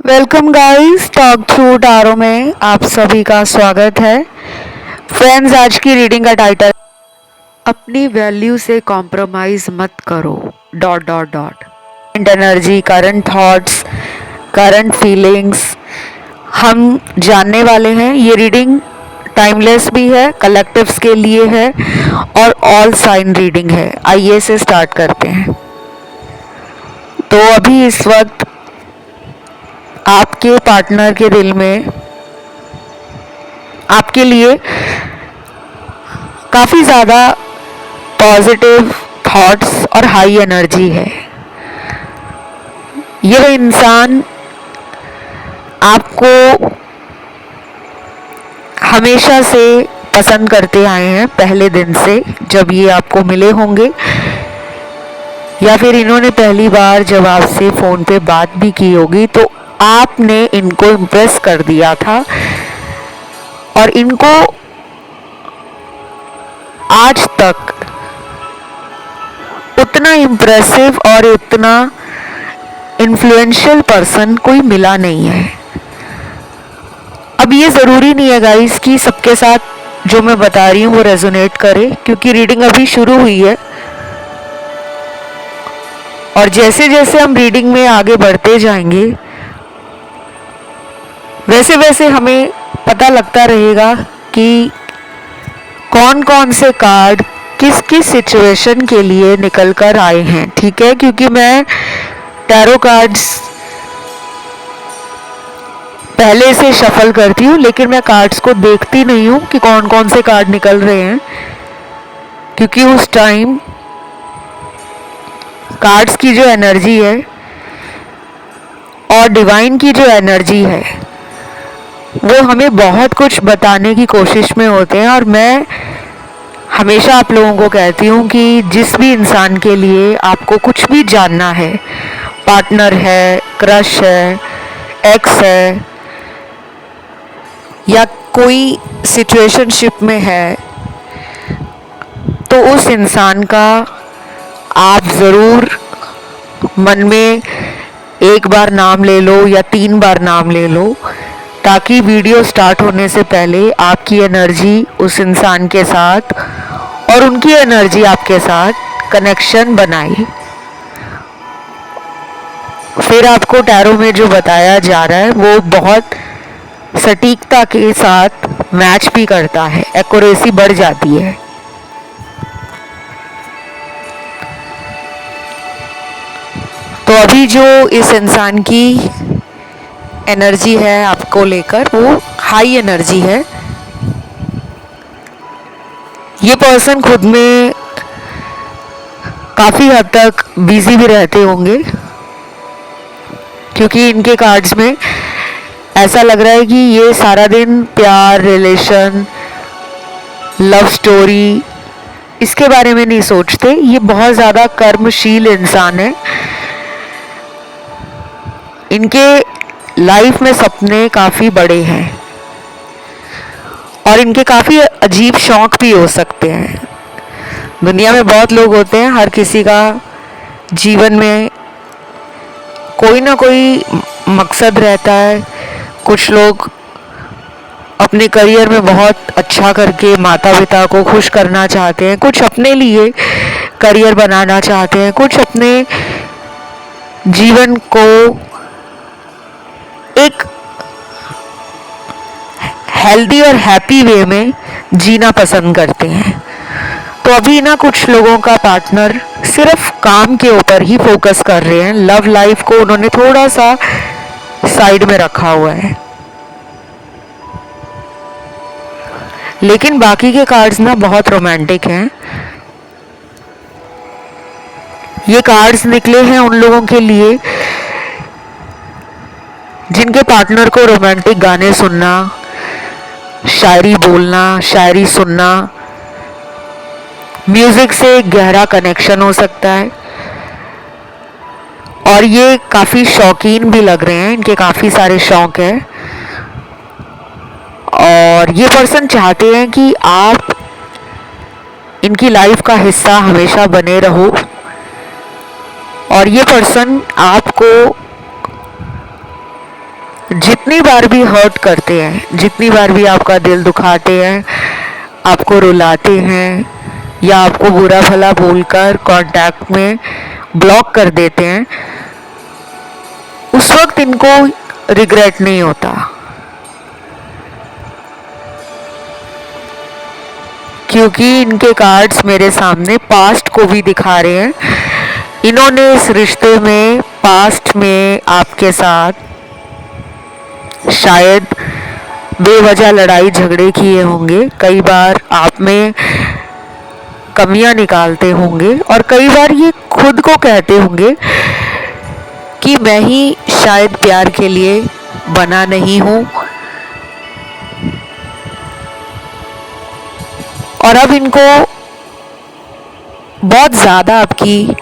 Welcome guys, talk through tarot में आप सभी का स्वागत है। फ्रेंड्स, आज की रीडिंग का टाइटल अपनी वैल्यू से कॉम्प्रोमाइज मत करो dot dot dot. Current energy, current thoughts, current feelings हम जानने वाले हैं। ये रीडिंग टाइमलेस भी है, कलेक्टिव्स के लिए है और ऑल साइन रीडिंग है। आइए से स्टार्ट करते हैं। तो अभी इस वक्त आपके पार्टनर के दिल में आपके लिए काफ़ी ज़्यादा पॉजिटिव थॉट्स और हाई एनर्जी है। यह इंसान आपको हमेशा से पसंद करते आए हैं, पहले दिन से जब ये आपको मिले होंगे या फिर इन्होंने पहली बार जब आपसे फ़ोन पे बात भी की होगी तो आपने इनको इम्प्रेस कर दिया था और इनको आज तक उतना इम्प्रेसिव और उतना इन्फ्लुएंशियल पर्सन कोई मिला नहीं है। अब ये ज़रूरी नहीं है गाइस कि सबके साथ जो मैं बता रही हूँ वो रेजोनेट करे, क्योंकि रीडिंग अभी शुरू हुई है और जैसे जैसे हम रीडिंग में आगे बढ़ते जाएंगे वैसे वैसे हमें पता लगता रहेगा कि कौन कौन से कार्ड किस किस सिचुएशन के लिए निकल कर आए हैं। ठीक है, क्योंकि मैं टैरो कार्ड्स पहले से शफल करती हूँ, लेकिन मैं कार्ड्स को देखती नहीं हूँ कि कौन कौन से कार्ड निकल रहे हैं, क्योंकि उस टाइम कार्ड्स की जो एनर्जी है और डिवाइन की जो एनर्जी है वो हमें बहुत कुछ बताने की कोशिश में होते हैं। और मैं हमेशा आप लोगों को कहती हूँ कि जिस भी इंसान के लिए आपको कुछ भी जानना है, पार्टनर है, क्रश है, एक्स है या कोई सिचुएशनशिप में है, तो उस इंसान का आप ज़रूर मन में एक बार नाम ले लो या 3 बार नाम ले लो, ताकि वीडियो स्टार्ट होने से पहले आपकी एनर्जी उस इंसान के साथ और उनकी एनर्जी आपके साथ कनेक्शन बनाए। फिर आपको टैरो में जो बताया जा रहा है वो बहुत सटीकता के साथ मैच भी करता है, एक्यूरेसी बढ़ जाती है। तो अभी जो इस इंसान की एनर्जी है आपको लेकर वो हाई एनर्जी है। ये पर्सन खुद में काफ़ी हद तक बिजी भी रहते होंगे, क्योंकि इनके कार्ड्स में ऐसा लग रहा है कि ये सारा दिन प्यार, रिलेशन, लव स्टोरी इसके बारे में नहीं सोचते। ये बहुत ज़्यादा कर्मशील इंसान है। इनके लाइफ में सपने काफ़ी बड़े हैं और इनके काफ़ी अजीब शौक भी हो सकते हैं। दुनिया में बहुत लोग होते हैं, हर किसी का जीवन में कोई ना कोई मकसद रहता है। कुछ लोग अपने करियर में बहुत अच्छा करके माता पिता को खुश करना चाहते हैं, कुछ अपने लिए करियर बनाना चाहते हैं, कुछ अपने जीवन को एक हेल्दी और हैप्पी वे में जीना पसंद करते हैं। तो अभी ना कुछ लोगों का पार्टनर सिर्फ काम के ऊपर ही फोकस कर रहे हैं, लव लाइफ को उन्होंने थोड़ा सा साइड में रखा हुआ है। लेकिन बाकी के कार्ड्स ना बहुत रोमांटिक हैं। ये कार्ड्स निकले हैं उन लोगों के लिए जिनके पार्टनर को रोमांटिक गाने सुनना, शायरी बोलना, शायरी सुनना, म्यूजिक से गहरा कनेक्शन हो सकता है। और ये काफ़ी शौकीन भी लग रहे हैं, इनके काफ़ी सारे शौक हैं और ये पर्सन चाहते हैं कि आप इनकी लाइफ का हिस्सा हमेशा बने रहो। और ये पर्सन आपको जितनी बार भी हर्ट करते हैं, जितनी बार भी आपका दिल दुखाते हैं, आपको रुलाते हैं या आपको बुरा भला बोलकर कांटेक्ट में ब्लॉक कर देते हैं, उस वक्त इनको रिग्रेट नहीं होता, क्योंकि इनके कार्ड्स मेरे सामने पास्ट को भी दिखा रहे हैं। इन्होंने इस रिश्ते में पास्ट में आपके साथ शायद बेवजह लड़ाई झगड़े किए होंगे, कई बार आप में कमियां निकालते होंगे और कई बार ये खुद को कहते होंगे कि मैं ही शायद प्यार के लिए बना नहीं हूं। और अब इनको बहुत ज़्यादा आपकी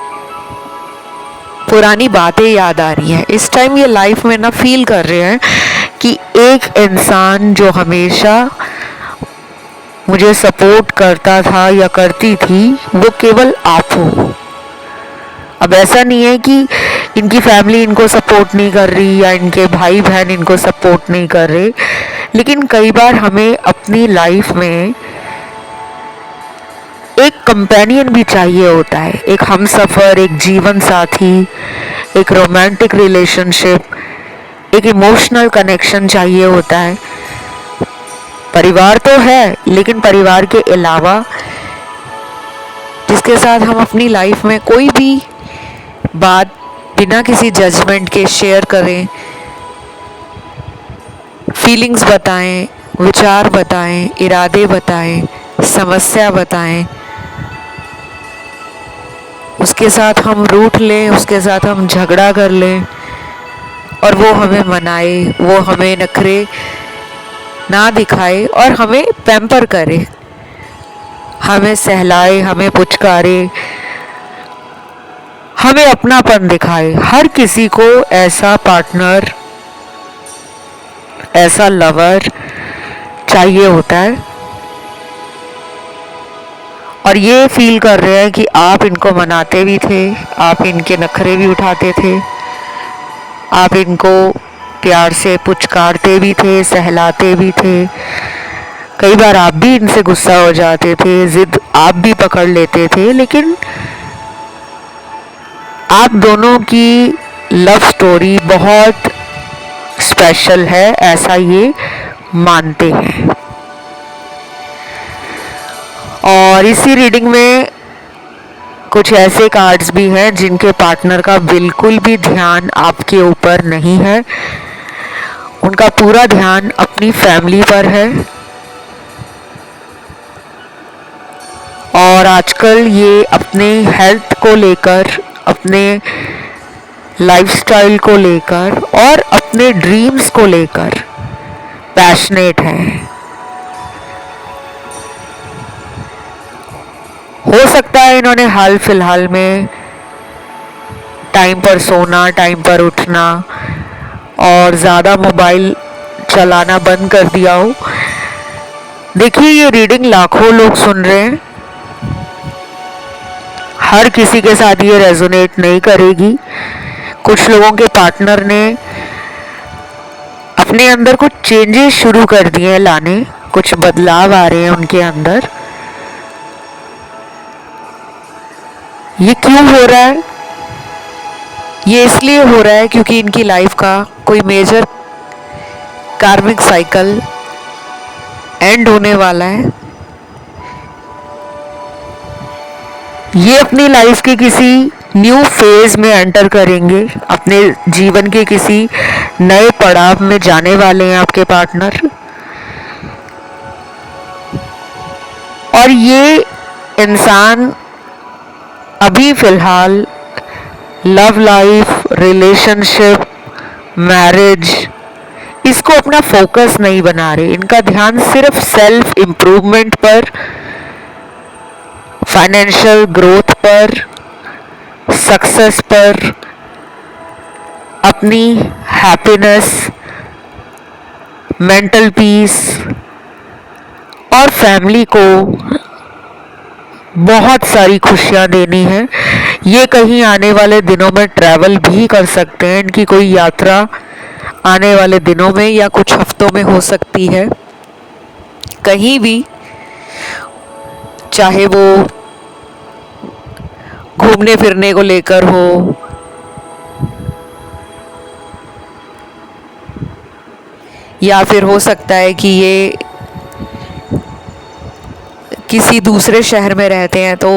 पुरानी बातें याद आ रही हैं। इस टाइम ये लाइफ में ना फील कर रहे हैं कि एक इंसान जो हमेशा मुझे सपोर्ट करता था या करती थी, वो केवल आप हो। अब ऐसा नहीं है कि इनकी फैमिली इनको सपोर्ट नहीं कर रही या इनके भाई बहन इनको सपोर्ट नहीं कर रहे, लेकिन कई बार हमें अपनी लाइफ में एक कंपेनियन भी चाहिए होता है, एक हमसफर, एक जीवन साथी, एक रोमांटिक रिलेशनशिप, एक इमोशनल कनेक्शन चाहिए होता है। परिवार तो है, लेकिन परिवार के अलावा जिसके साथ हम अपनी लाइफ में कोई भी बात बिना किसी जजमेंट के शेयर करें, फीलिंग्स बताएं, विचार बताएं, इरादे बताएं, समस्या बताएं, उसके साथ हम रूठ लें, उसके साथ हम झगड़ा कर लें और वो हमें मनाए, वो हमें नखरे ना दिखाए और हमें पैम्पर करे, हमें सहलाए, हमें पुचकारे, हमें अपनापन दिखाए। हर किसी को ऐसा पार्टनर, ऐसा लवर चाहिए होता है और ये फील कर रहे हैं कि आप इनको मनाते भी थे, आप इनके नखरे भी उठाते थे, आप इनको प्यार से पुचकारते भी थे, सहलाते भी थे। कई बार आप भी इनसे गुस्सा हो जाते थे, जिद आप भी पकड़ लेते थे, लेकिन आप दोनों की लव स्टोरी बहुत स्पेशल है, ऐसा ये मानते हैं। और इसी रीडिंग में कुछ ऐसे कार्ड्स भी हैं जिनके पार्टनर का बिल्कुल भी ध्यान आपके ऊपर नहीं है, उनका पूरा ध्यान अपनी फैमिली पर है। और आजकल ये अपने हेल्थ को लेकर, अपने लाइफस्टाइल को लेकर और अपने ड्रीम्स को लेकर पैशनेट हैं। हो सकता है इन्होंने हाल फिलहाल में टाइम पर सोना, टाइम पर उठना और ज़्यादा मोबाइल चलाना बंद कर दिया हो। देखिए, ये रीडिंग लाखों लोग सुन रहे हैं, हर किसी के साथ ये रेजोनेट नहीं करेगी। कुछ लोगों के पार्टनर ने अपने अंदर कुछ चेंजेस शुरू कर दिए हैं लाने, कुछ बदलाव आ रहे हैं उनके अंदर। ये क्यों हो रहा है? ये इसलिए हो रहा है क्योंकि इनकी लाइफ का कोई मेजर कार्मिक साइकिल एंड होने वाला है। ये अपनी लाइफ के किसी न्यू फेज में एंटर करेंगे, अपने जीवन के किसी नए पड़ाव में जाने वाले हैं आपके पार्टनर। और ये इंसान अभी फिलहाल लव लाइफ, रिलेशनशिप, मैरिज, इसको अपना फोकस नहीं बना रहे। इनका ध्यान सिर्फ सेल्फ इम्प्रूवमेंट पर, फाइनेंशियल ग्रोथ पर, सक्सेस पर, अपनी हैप्पीनेस, मेंटल पीस और फैमिली को बहुत सारी खुशियां देनी है। ये कहीं आने वाले दिनों में ट्रैवल भी कर सकते हैं, इनकी कोई यात्रा आने वाले दिनों में या कुछ हफ्तों में हो सकती है। कहीं भी, चाहे वो घूमने फिरने को लेकर हो, या फिर हो सकता है कि ये किसी दूसरे शहर में रहते हैं तो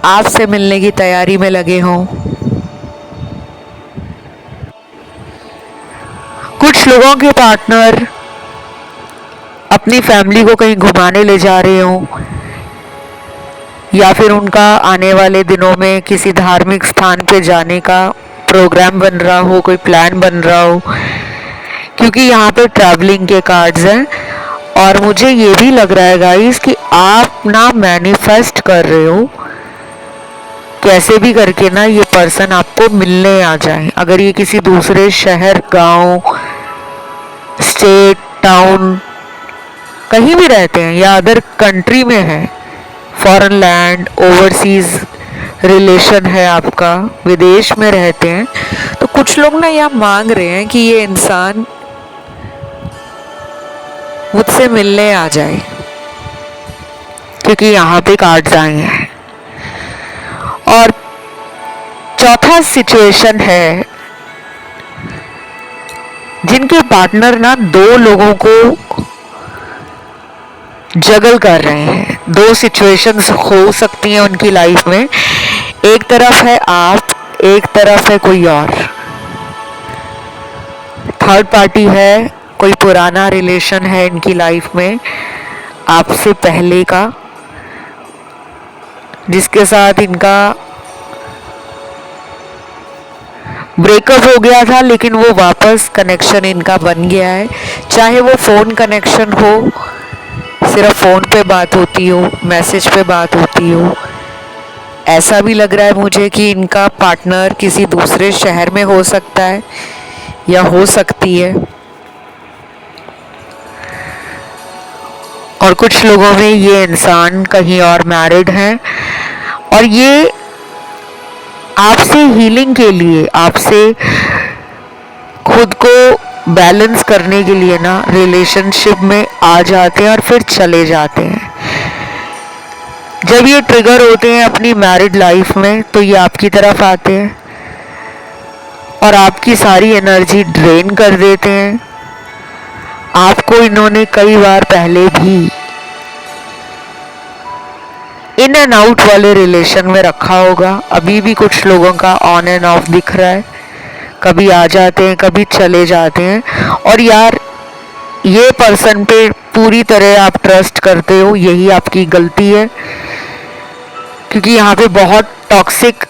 आपसे मिलने की तैयारी में लगे हों। कुछ लोगों के पार्टनर अपनी फैमिली को कहीं घुमाने ले जा रहे हों, या फिर उनका आने वाले दिनों में किसी धार्मिक स्थान पे जाने का प्रोग्राम बन रहा हो, कोई प्लान बन रहा हो, क्योंकि यहाँ पे ट्रैवलिंग के कार्ड्स हैं। और मुझे ये भी लग रहा है गाइस कि आप ना मैनिफेस्ट कर रहे हो कैसे भी करके ना ये पर्सन आपको मिलने आ जाए। अगर ये किसी दूसरे शहर, गांव, स्टेट, टाउन, कहीं भी रहते हैं या अदर कंट्री में है, फॉरेन लैंड, ओवरसीज रिलेशन है आपका, विदेश में रहते हैं, तो कुछ लोग ना यहाँ मांग रहे हैं कि ये इंसान मुझसे मिलने आ जाए, क्योंकि यहाँ पे कार्ड्स आए हैं। और चौथा सिचुएशन है जिनके पार्टनर ना दो लोगों को जगल कर रहे हैं। दो सिचुएशंस हो सकती हैं उनकी लाइफ में। एक तरफ है आप, एक तरफ है कोई और, थर्ड पार्टी है, कोई पुराना रिलेशन है इनकी लाइफ में आपसे पहले का, जिसके साथ इनका ब्रेकअप हो गया था, लेकिन वो वापस कनेक्शन इनका बन गया है। चाहे वो फ़ोन कनेक्शन हो, सिर्फ फ़ोन पे बात होती हो, मैसेज पे बात होती हो। ऐसा भी लग रहा है मुझे कि इनका पार्टनर किसी दूसरे शहर में हो सकता है या हो सकती है। और कुछ लोगों में ये इंसान कहीं और मैरिड है, और ये आपसे हीलिंग के लिए, आपसे खुद को बैलेंस करने के लिए ना रिलेशनशिप में आ जाते हैं और फिर चले जाते हैं। जब ये ट्रिगर होते हैं अपनी मैरिड लाइफ में तो ये आपकी तरफ आते हैं और आपकी सारी एनर्जी ड्रेन कर देते हैं। आपको इन्होंने कई बार पहले भी इन एंड आउट वाले रिलेशन में रखा होगा। अभी भी कुछ लोगों का ऑन एंड ऑफ दिख रहा है, कभी आ जाते हैं, कभी चले जाते हैं। और यार, ये पर्सन पे पूरी तरह आप ट्रस्ट करते हो, यही आपकी गलती है, क्योंकि यहाँ पे बहुत टॉक्सिक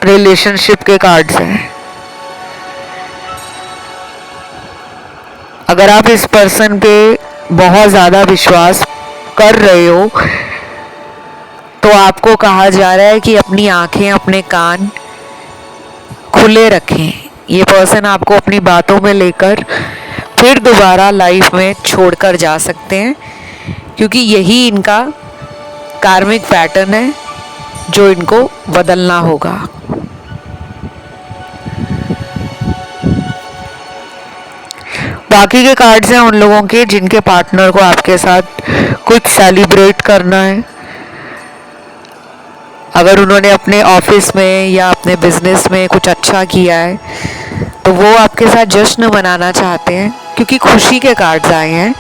रिलेशनशिप के कार्ड्स हैं। अगर आप इस पर्सन पे बहुत ज़्यादा विश्वास कर रहे हो तो आपको कहा जा रहा है कि अपनी आंखें, अपने कान खुले रखें। ये पर्सन आपको अपनी बातों में लेकर फिर दोबारा लाइफ में छोड़कर जा सकते हैं, क्योंकि यही इनका कार्मिक पैटर्न है जो इनको बदलना होगा। बाकी के कार्ड्स हैं उन लोगों के जिनके पार्टनर को आपके साथ कुछ सेलिब्रेट करना है। अगर उन्होंने अपने ऑफिस में या अपने बिजनेस में कुछ अच्छा किया है तो वो आपके साथ जश्न मनाना चाहते हैं, क्योंकि खुशी के कार्ड्स आए हैं।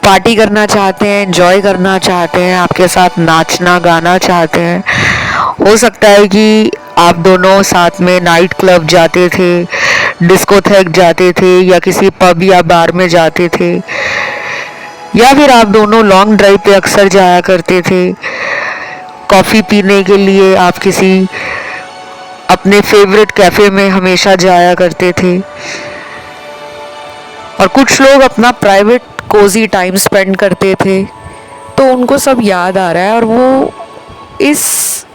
पार्टी करना चाहते हैं, एंजॉय करना चाहते हैं, आपके साथ नाचना गाना चाहते हैं। हो सकता है कि आप दोनों साथ में नाइट क्लब जाते थे, डिस्कोथेक जाते थे, या किसी पब या बार में जाते थे, या फिर आप दोनों लॉन्ग ड्राइव पे अक्सर जाया करते थे। कॉफ़ी पीने के लिए आप किसी अपने फेवरेट कैफ़े में हमेशा जाया करते थे। और कुछ लोग अपना प्राइवेट कोजी टाइम स्पेंड करते थे, तो उनको सब याद आ रहा है और वो इस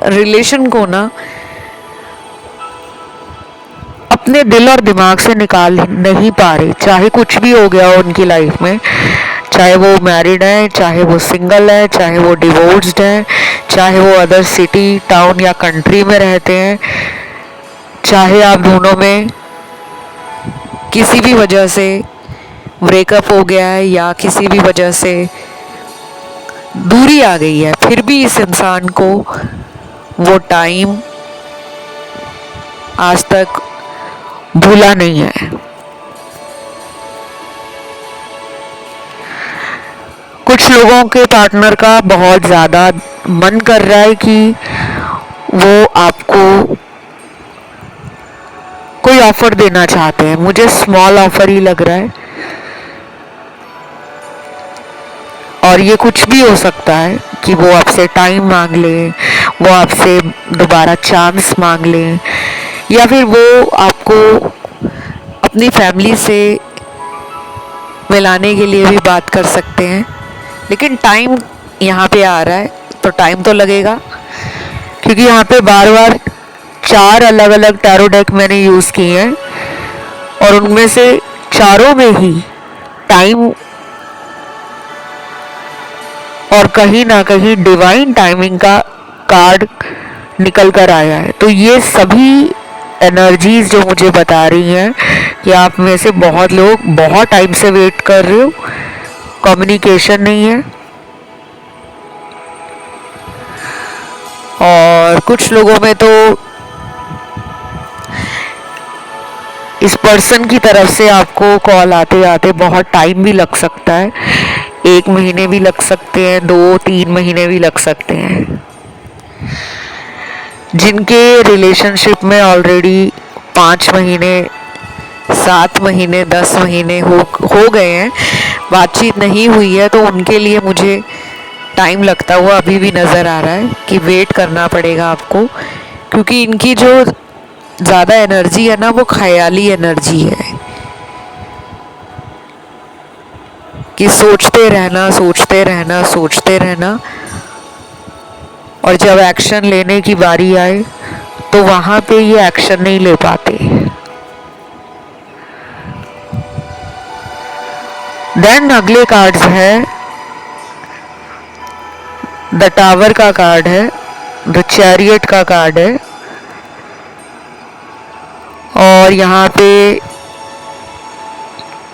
रिलेशन को ना अपने दिल और दिमाग से निकाल नहीं पा रहे। चाहे कुछ भी हो गया हो उनकी लाइफ में, चाहे वो मैरिड है, चाहे वो सिंगल है, चाहे वो डिवोर्स्ड है, चाहे वो अदर सिटी, टाउन या कंट्री में रहते हैं, चाहे आप दोनों में किसी भी वजह से ब्रेकअप हो गया है या किसी भी वजह से दूरी आ गई है, फिर भी इस इंसान को वो टाइम आज तक भूला नहीं है। कुछ लोगों के पार्टनर का बहुत ज़्यादा मन कर रहा है कि वो आपको कोई ऑफर देना चाहते हैं। मुझे स्मॉल ऑफर ही लग रहा है, और ये कुछ भी हो सकता है कि वो आपसे टाइम मांग ले, वो आपसे दोबारा चांस मांग ले, या फिर वो आपको अपनी फैमिली से मिलाने के लिए भी बात कर सकते हैं। लेकिन टाइम यहाँ पे आ रहा है तो टाइम तो लगेगा, क्योंकि यहाँ पे बार बार 4 अलग अलग टैरो डेक मैंने यूज़ किए हैं और उनमें से चारों में ही टाइम और कहीं ना कहीं डिवाइन टाइमिंग का कार्ड निकल कर आया है। तो ये सभी एनर्जीज जो मुझे बता रही हैं कि आप में से बहुत लोग बहुत टाइम से वेट कर रहे हो, कम्युनिकेशन नहीं है, और कुछ लोगों में तो इस पर्सन की तरफ से आपको कॉल आते आते बहुत टाइम भी लग सकता है। 1 महीने भी लग सकते हैं, 2-3 महीने भी लग सकते हैं। जिनके रिलेशनशिप में ऑलरेडी 5 महीने, 7 महीने, 10 महीने हो गए हैं, बातचीत नहीं हुई है, तो उनके लिए मुझे टाइम लगता हुआ अभी भी नज़र आ रहा है कि वेट करना पड़ेगा आपको, क्योंकि इनकी जो ज़्यादा एनर्जी है ना, वो ख्याली एनर्जी है कि सोचते रहना, सोचते रहना, सोचते रहना, और जब एक्शन लेने की बारी आए तो वहाँ पे ये एक्शन नहीं ले पाते। देन अगले कार्ड्स है, द टावर का कार्ड है, द चैरियट का कार्ड है, और यहाँ पे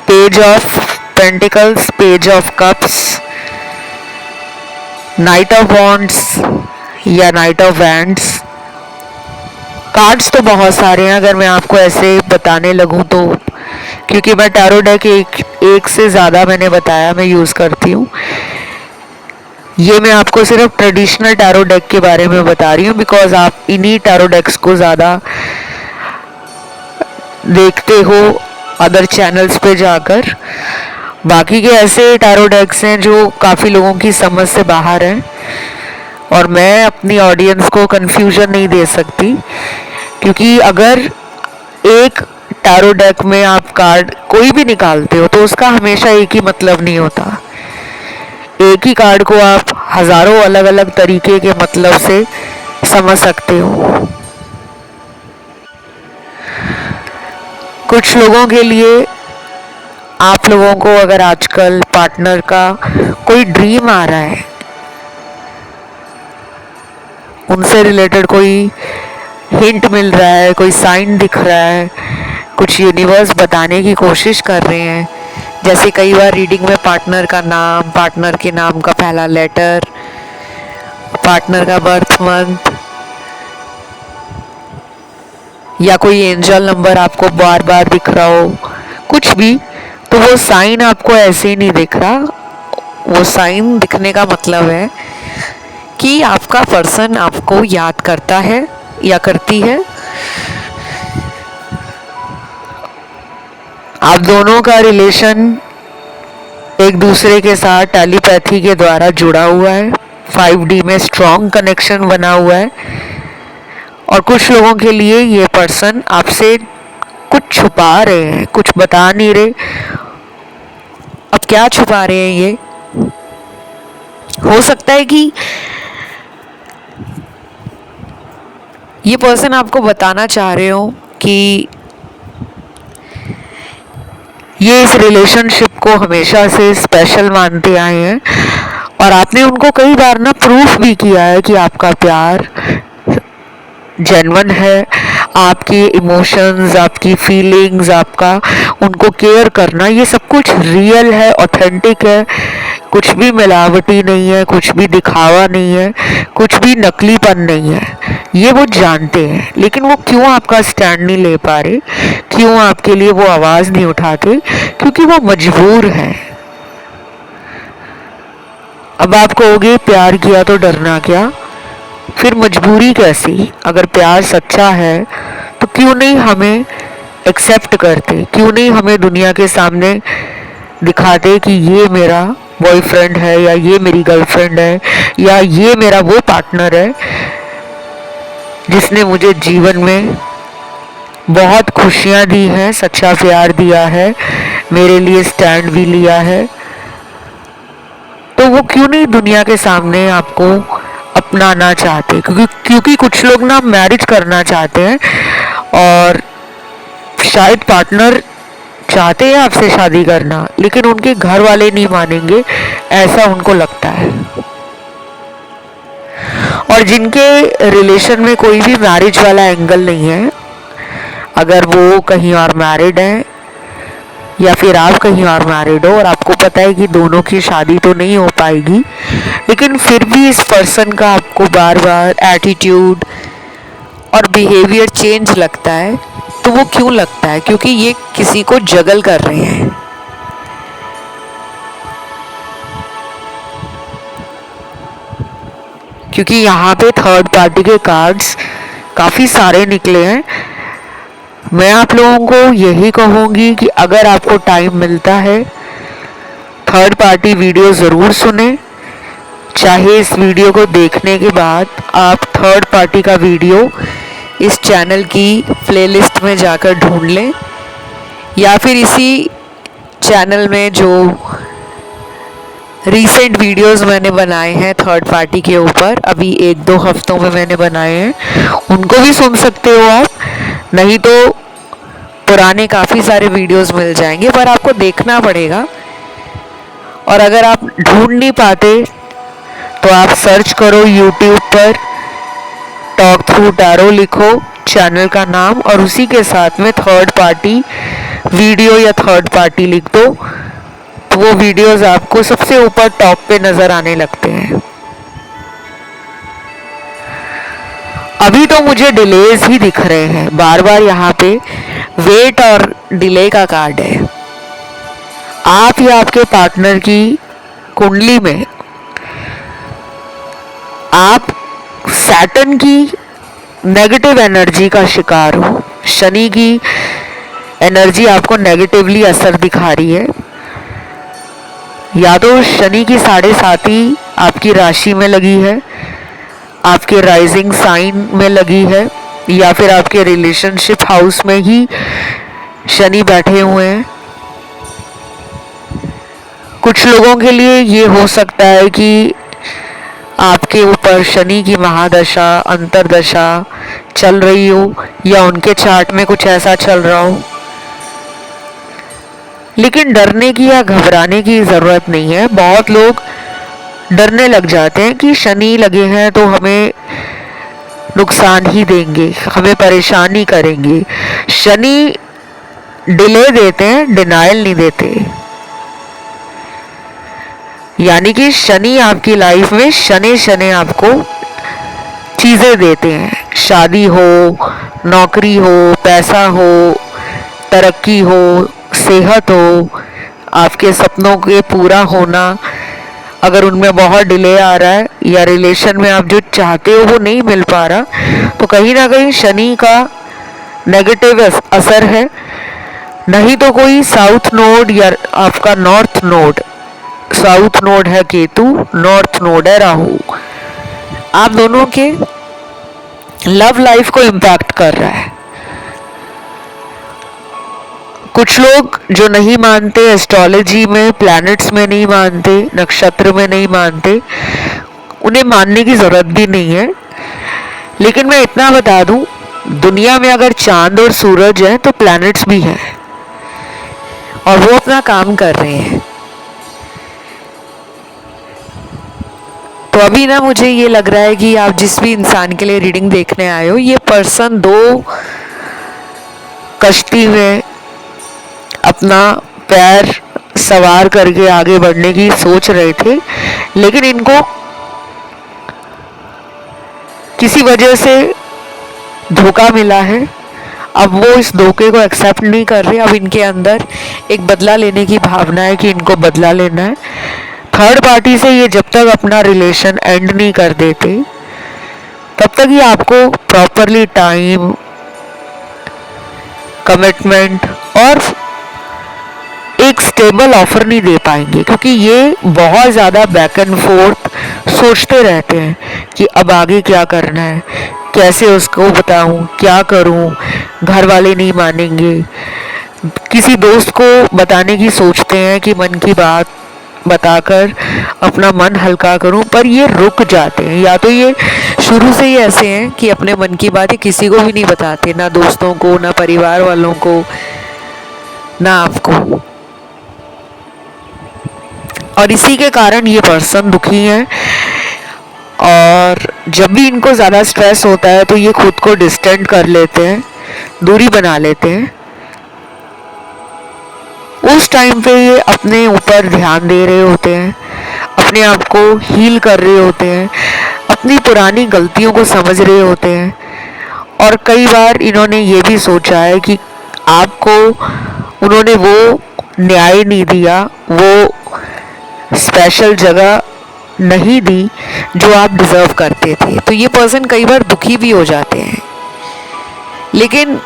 page of pentacles, page of cups, night of wands या नाइट ऑफ वैंड्स। कार्ड्स तो बहुत सारे हैं अगर मैं आपको ऐसे बताने लगूं तो, क्योंकि मैं टैरो डेक एक से ज़्यादा मैंने बताया मैं यूज़ करती हूँ। ये मैं आपको सिर्फ ट्रेडिशनल टैरो डेक के बारे में बता रही हूँ, बिकॉज आप इन्हीं टैरो डेक्स को ज़्यादा देखते हो अदर चैनल्स पे जाकर। बाकी के ऐसे टैरो डेक्स हैं जो काफ़ी लोगों की समझ से बाहर हैं, और मैं अपनी ऑडियंस को कंफ्यूजन नहीं दे सकती, क्योंकि अगर एक टैरो डेक में आप कार्ड कोई भी निकालते हो तो उसका हमेशा एक ही मतलब नहीं होता। एक ही कार्ड को आप हज़ारों अलग अलग तरीके के मतलब से समझ सकते हो। कुछ लोगों के लिए, आप लोगों को अगर आजकल पार्टनर का कोई ड्रीम आ रहा है, उनसे रिलेटेड कोई हिंट मिल रहा है, कोई साइन दिख रहा है, कुछ यूनिवर्स बताने की कोशिश कर रहे हैं, जैसे कई बार रीडिंग में पार्टनर का नाम, पार्टनर के नाम का पहला लेटर, पार्टनर का बर्थ मंथ, या कोई एंजल नंबर आपको बार बार दिख रहा हो, कुछ भी, तो वो साइन आपको ऐसे ही नहीं दिख रहा। वो साइन दिखने का मतलब है कि आपका पर्सन आपको याद करता है या करती है। आप दोनों का रिलेशन एक दूसरे के साथ टेलीपैथी के द्वारा जुड़ा हुआ है, 5D में स्ट्रॉन्ग कनेक्शन बना हुआ है, और कुछ लोगों के लिए ये पर्सन आपसे कुछ छुपा रहे हैं, कुछ बता नहीं रहे। अब क्या छुपा रहे हैं ये? हो सकता है कि ये पर्सन आपको बताना चाह रहे हो कि ये इस रिलेशनशिप को हमेशा से स्पेशल मानते आए हैं, और आपने उनको कई बार ना प्रूफ भी किया है कि आपका प्यार जेन्युइन है, आपके इमोशंस, आपकी फीलिंग्स, आपका उनको केयर करना, ये सब कुछ रियल है, ऑथेंटिक है, कुछ भी मिलावटी नहीं है, कुछ भी दिखावा नहीं है, कुछ भी नकलीपन नहीं है। ये वो जानते हैं, लेकिन वो क्यों आपका स्टैंड नहीं ले पा रहे, क्यों आपके लिए वो आवाज़ नहीं उठाते? क्योंकि वो मजबूर है। अब आप कहोगे प्यार किया तो डरना क्या? फिर मजबूरी कैसी? अगर प्यार सच्चा है तो क्यों नहीं हमें एक्सेप्ट करते, क्यों नहीं हमें दुनिया के सामने दिखाते कि ये मेरा बॉयफ्रेंड है, या ये मेरी गर्लफ्रेंड है, या ये मेरा वो पार्टनर है जिसने मुझे जीवन में बहुत खुशियाँ दी हैं, सच्चा प्यार दिया है, मेरे लिए स्टैंड भी लिया है। तो वो क्यों नहीं दुनिया के सामने आपको अपनाना चाहते? क्योंकि कुछ लोग ना मैरिज करना चाहते हैं और शायद पार्टनर चाहते हैं आपसे शादी करना, लेकिन उनके घर वाले नहीं मानेंगे, ऐसा उनको लगता है। और जिनके रिलेशन में कोई भी मैरिज वाला एंगल नहीं है, अगर वो कहीं और मैरिड है या फिर आप कहीं और मैरिड हो और आपको पता है कि दोनों की शादी तो नहीं हो पाएगी, लेकिन फिर भी इस पर्सन का आपको बार बार एटीट्यूड और बिहेवियर चेंज लगता है, तो वो क्यों लगता है? क्योंकि ये किसी को जगल कर रहे हैं। क्योंकि यहाँ पे थर्ड पार्टी के कार्ड्स काफ़ी सारे निकले हैं। मैं आप लोगों को यही कहूँगी कि अगर आपको टाइम मिलता है, थर्ड पार्टी वीडियो ज़रूर सुने। चाहे इस वीडियो को देखने के बाद आप थर्ड पार्टी का वीडियो इस चैनल की प्लेलिस्ट में जाकर ढूंढ लें, या फिर इसी चैनल में जो रीसेंट वीडियोस मैंने बनाए हैं थर्ड पार्टी के ऊपर, अभी 1-2 हफ्तों में मैंने बनाए हैं, उनको भी सुन सकते हो आप। नहीं तो पुराने काफ़ी सारे वीडियोस मिल जाएंगे, पर आपको देखना पड़ेगा। और अगर आप ढूंढ नहीं पाते तो आप सर्च करो यूट्यूब पर, टॉक थ्रू टैरो लिखो चैनल का नाम, और उसी के साथ में थर्ड पार्टी वीडियो या थर्ड पार्टी लिख दो, तो वो वीडियोस आपको सबसे ऊपर टॉप पे नज़र आने लगते हैं। अभी तो मुझे डिलेज ही दिख रहे हैं, बार बार यहाँ पे वेट और डिले का कार्ड है। आप या आपके पार्टनर की कुंडली में आप सैटर्न की नेगेटिव एनर्जी का शिकार हो। शनि की एनर्जी आपको नेगेटिवली असर दिखा रही है। या तो शनि की 7.5 आपकी राशि में लगी है, आपके राइजिंग साइन में लगी है, या फिर आपके रिलेशनशिप हाउस में ही शनि बैठे हुए हैं। कुछ लोगों के लिए ये हो सकता है कि आपके ऊपर शनि की महादशा, अंतरदशा चल रही हो, या उनके चार्ट में कुछ ऐसा चल रहा हो। लेकिन डरने की या घबराने की ज़रूरत नहीं है। बहुत लोग डरने लग जाते हैं कि शनि लगे हैं तो हमें नुकसान ही देंगे, हमें परेशान ही करेंगे। शनि डिले देते हैं, डिनायल नहीं देते। यानी कि शनि आपकी लाइफ में शनि शनि आपको चीज़ें देते हैं। शादी हो, नौकरी हो, पैसा हो, तरक्की हो, सेहत हो, आपके सपनों के पूरा होना। अगर उनमें बहुत डिले आ रहा है या रिलेशन में आप जो चाहते हो वो नहीं मिल पा रहा, तो कहीं ना कहीं शनि का नेगेटिव असर है। नहीं तो कोई साउथ नोड या आपका नॉर्थ नोड, साउथ नोड है केतु, नॉर्थ नोड है राहु, आप दोनों के लव लाइफ को इम्पैक्ट कर रहा है। कुछ लोग जो नहीं मानते एस्ट्रोलॉजी में, प्लैनेट्स में नहीं मानते, नक्षत्र में नहीं मानते, उन्हें मानने की ज़रूरत भी नहीं है। लेकिन मैं इतना बता दूं, दुनिया में अगर चांद और सूरज है तो प्लैनेट्स भी हैं और वो अपना काम कर रहे हैं। तो अभी ना मुझे ये लग रहा है कि आप जिस भी इंसान के लिए रीडिंग देखने आए हो, ये पर्सन 2 कश्ती में अपना पैर सवार करके आगे बढ़ने की सोच रहे थे, लेकिन इनको किसी वजह से धोखा मिला है। अब वो इस धोखे को एक्सेप्ट नहीं कर रहे। अब इनके अंदर एक बदला लेने की भावना है कि इनको बदला लेना है। थर्ड पार्टी से ये जब तक अपना रिलेशन एंड नहीं कर देते तब तक ये आपको प्रॉपरली टाइम, कमिटमेंट और एक स्टेबल ऑफर नहीं दे पाएंगे, क्योंकि ये बहुत ज़्यादा बैक एंड फोर्थ सोचते रहते हैं कि अब आगे क्या करना है, कैसे उसको बताऊं, क्या करूं, घर वाले नहीं मानेंगे। किसी दोस्त को बताने की सोचते हैं कि मन की बात बताकर अपना मन हल्का करूं, पर ये रुक जाते हैं। या तो ये शुरू से ही ऐसे हैं कि अपने मन की बात किसी को भी नहीं बताते, ना दोस्तों को, ना परिवार वालों को, ना आपको। और इसी के कारण ये पर्सन दुखी है। और जब भी इनको ज़्यादा स्ट्रेस होता है तो ये खुद को डिस्टेंट कर लेते हैं, दूरी बना लेते हैं। उस टाइम पे ये अपने ऊपर ध्यान दे रहे होते हैं, अपने आप को हील कर रहे होते हैं, अपनी पुरानी गलतियों को समझ रहे होते हैं। और कई बार इन्होंने ये भी सोचा है कि आपको उन्होंने वो न्याय नहीं दिया, वो स्पेशल जगह नहीं दी जो आप डिजर्व करते थे। तो ये पर्सन कई बार दुखी भी हो जाते हैं। लेकिन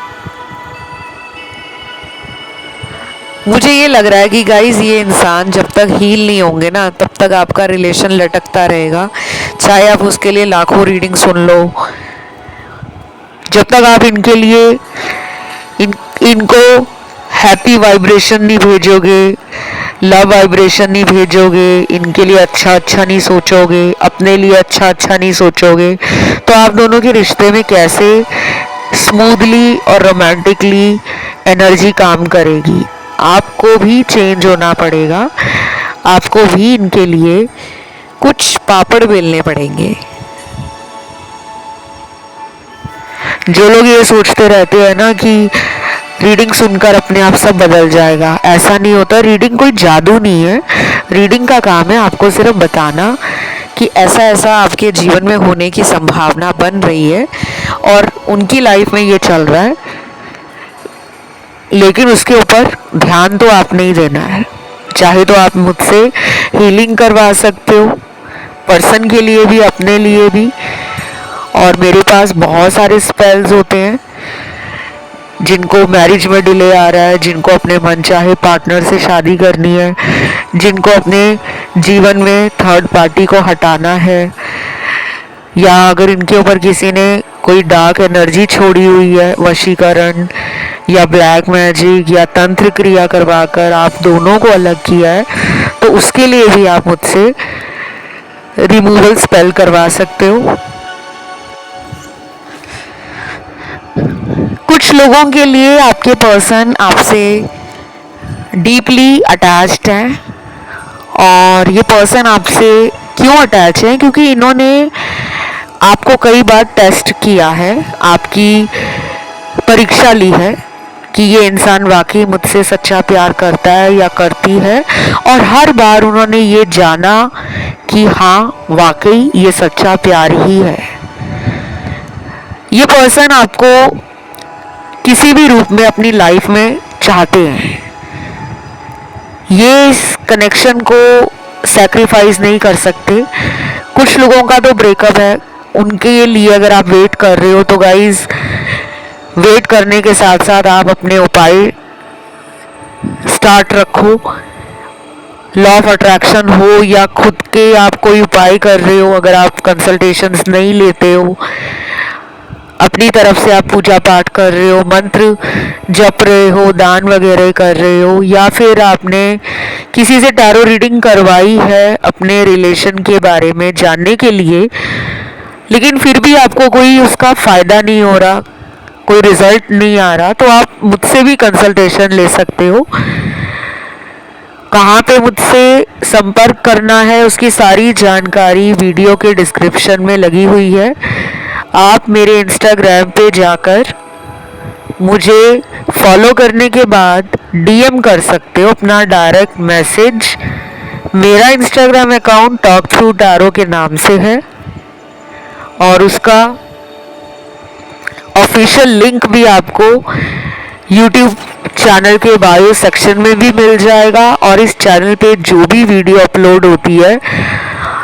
मुझे ये लग रहा है कि गाइज ये इंसान जब तक हील नहीं होंगे ना तब तक आपका रिलेशन लटकता रहेगा, चाहे आप उसके लिए लाखों रीडिंग सुन लो। जब तक आप इनके लिए इनको हैप्पी वाइब्रेशन नहीं भेजोगे, लव वाइब्रेशन नहीं भेजोगे, इनके लिए अच्छा अच्छा नहीं सोचोगे, अपने लिए अच्छा अच्छा नहीं सोचोगे, तो आप दोनों के रिश्ते में कैसे स्मूथली और रोमांटिकली एनर्जी काम करेगी। आपको भी चेंज होना पड़ेगा, आपको भी इनके लिए कुछ पापड़ बेलने पड़ेंगे। जो लोग ये सोचते रहते हैं ना कि रीडिंग सुनकर अपने आप सब बदल जाएगा, ऐसा नहीं होता। रीडिंग कोई जादू नहीं है। रीडिंग का काम है आपको सिर्फ बताना कि ऐसा ऐसा आपके जीवन में होने की संभावना बन रही है और उनकी लाइफ में ये चल रहा है, लेकिन उसके ऊपर ध्यान तो आपने ही देना है। चाहे तो आप मुझसे हीलिंग करवा सकते हो, पर्सन के लिए भी, अपने लिए भी। और मेरे पास बहुत सारे स्पेल्स होते हैं जिनको मैरिज में डिले आ रहा है, जिनको अपने मनचाहे पार्टनर से शादी करनी है, जिनको अपने जीवन में थर्ड पार्टी को हटाना है, या अगर इनके ऊपर किसी ने कोई डार्क एनर्जी छोड़ी हुई है, वशीकरण या ब्लैक मैजिक या तंत्र क्रिया करवाकर आप दोनों को अलग किया है, तो उसके लिए भी आप मुझसे रिमूवल स्पेल करवा सकते हो। कुछ लोगों के लिए आपके पर्सन आपसे डीपली अटैच्ड है। और ये पर्सन आपसे क्यों अटैच है? क्योंकि इन्होंने आपको कई बार टेस्ट किया है, आपकी परीक्षा ली है कि ये इंसान वाकई मुझसे सच्चा प्यार करता है या करती है। और हर बार उन्होंने ये जाना कि हाँ, वाकई ये सच्चा प्यार ही है। ये पर्सन आपको किसी भी रूप में अपनी लाइफ में चाहते हैं। ये इस कनेक्शन को सैक्रिफाइस नहीं कर सकते। कुछ लोगों का तो ब्रेकअप है, उनके लिए अगर आप वेट कर रहे हो तो गाइज, वेट करने के साथ साथ आप अपने उपाय स्टार्ट रखो। लॉ ऑफ अट्रैक्शन हो या खुद के आप कोई उपाय कर रहे हो, अगर आप कंसल्टेशंस नहीं लेते हो, अपनी तरफ से आप पूजा पाठ कर रहे हो, मंत्र जप रहे हो, दान वगैरह कर रहे हो, या फिर आपने किसी से टैरो रीडिंग करवाई है अपने रिलेशन के बारे में जानने के लिए, लेकिन फिर भी आपको कोई उसका फ़ायदा नहीं हो रहा, कोई रिजल्ट नहीं आ रहा, तो आप मुझसे भी कंसल्टेशन ले सकते हो। कहाँ पे मुझसे संपर्क करना है उसकी सारी जानकारी वीडियो के डिस्क्रिप्शन में लगी हुई है। आप मेरे इंस्टाग्राम पे जाकर मुझे फॉलो करने के बाद डीएम कर सकते हो अपना डायरेक्ट मैसेज। मेरा Instagram account talk through tarot के नाम से है और उसका ऑफिशियल लिंक भी आपको यूट्यूब चैनल के बायो सेक्शन में भी मिल जाएगा। और इस चैनल पे जो भी वीडियो अपलोड होती है,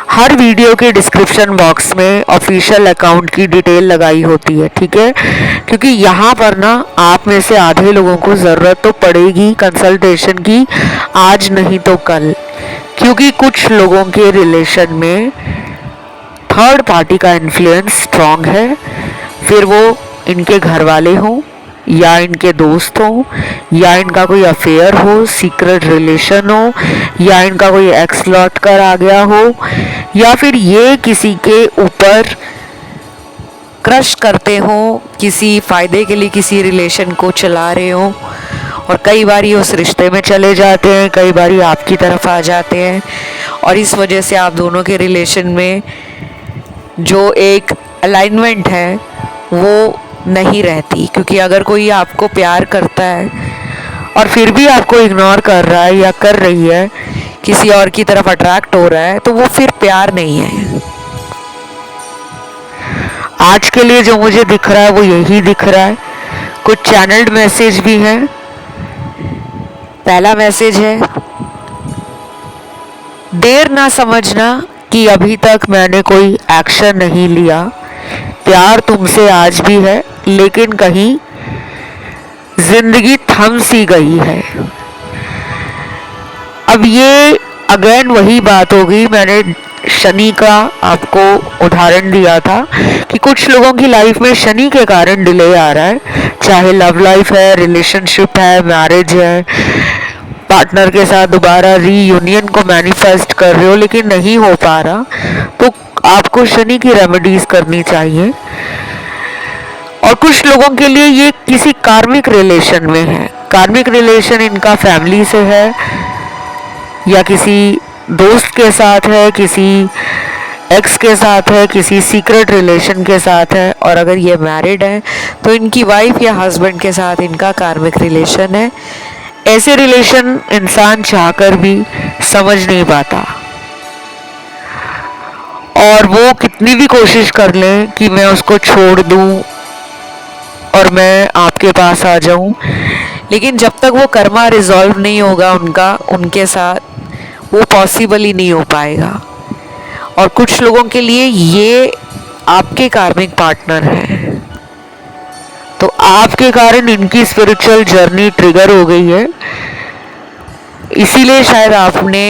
हर वीडियो के डिस्क्रिप्शन बॉक्स में ऑफिशियल अकाउंट की डिटेल लगाई होती है, ठीक है। क्योंकि यहाँ पर ना आप में से आधे लोगों को ज़रूरत तो पड़ेगी कंसल्टेशन की, आज नहीं तो कल। क्योंकि कुछ लोगों के रिलेशन में थर्ड पार्टी का इन्फ्लुएंस स्ट्रॉन्ग है, फिर वो इनके घर वाले हों या इनके दोस्त हो या इनका कोई अफेयर हो, सीक्रेट रिलेशन हो, या इनका कोई एक्स लौट कर आ गया हो, या फिर ये किसी के ऊपर क्रश करते हो, किसी फ़ायदे के लिए किसी रिलेशन को चला रहे हो और कई बार ये उस रिश्ते में चले जाते हैं, कई बार आपकी तरफ आ जाते हैं और इस वजह से आप दोनों के रिलेशन में जो एक अलाइनमेंट है वो नहीं रहती। क्योंकि अगर कोई आपको प्यार करता है और फिर भी आपको इग्नोर कर रहा है या कर रही है, किसी और की तरफ अट्रैक्ट हो रहा है, तो वो फिर प्यार नहीं है। आज के लिए जो मुझे दिख रहा है वो यही दिख रहा है। कुछ चैनल्ड मैसेज भी हैं। पहला मैसेज है, देर ना समझना कि अभी तक मैंने कोई एक्शन नहीं लिया, प्यार तुमसे आज भी है लेकिन कहीं जिंदगी थम सी गई है। अब ये अगेन वही बात होगी, मैंने शनि का आपको उदाहरण दिया था कि कुछ लोगों की लाइफ में शनि के कारण डिले आ रहा है, चाहे लव लाइफ है, रिलेशनशिप है, मैरिज है, पार्टनर के साथ दोबारा रीयूनियन को मैनिफेस्ट कर रहे हो लेकिन नहीं हो पा रहा, तो आपको शनि की रेमेडीज करनी चाहिए। और कुछ लोगों के लिए ये किसी कार्मिक रिलेशन में है। कार्मिक रिलेशन इनका फैमिली से है या किसी दोस्त के साथ है, किसी एक्स के साथ है, किसी सीक्रेट रिलेशन के साथ है। और अगर ये मैरिड है तो इनकी वाइफ या हस्बैंड के साथ इनका कार्मिक रिलेशन है। ऐसे रिलेशन इंसान चाहकर भी समझ नहीं पाता और वो कितनी भी कोशिश कर ले कि मैं उसको छोड़ दूं और मैं आपके पास आ जाऊं, लेकिन जब तक वो कर्मा रिजॉल्व नहीं होगा उनके साथ, वो पॉसिबल ही नहीं हो पाएगा। और कुछ लोगों के लिए ये आपके कार्मिक पार्टनर है, तो आपके कारण इनकी स्पिरिचुअल जर्नी ट्रिगर हो गई है। इसीलिए शायद आपने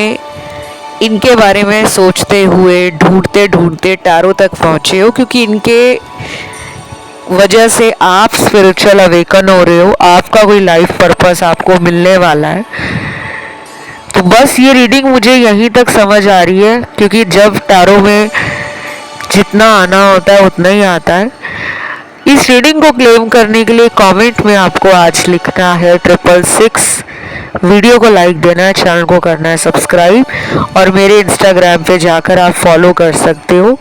इनके बारे में सोचते हुए ढूंढते ढूंढते टैरो तक पहुँचे हो, क्योंकि इनके वजह से आप स्पिरिचुअल अवेकन हो रहे हो, आपका कोई लाइफ पर्पस आपको मिलने वाला है। तो बस ये रीडिंग मुझे यहीं तक समझ आ रही है, क्योंकि जब टैरो में जितना आना होता है उतना ही आता है। इस रीडिंग को क्लेम करने के लिए कमेंट में आपको आज लिखना है 666, वीडियो को लाइक देना है, चैनल को करना है सब्सक्राइब और मेरे इंस्टाग्राम पे जाकर आप फॉलो कर सकते हो।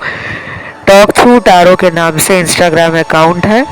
टॉक थ्रू टैरो के नाम से इंस्टाग्राम अकाउंट है।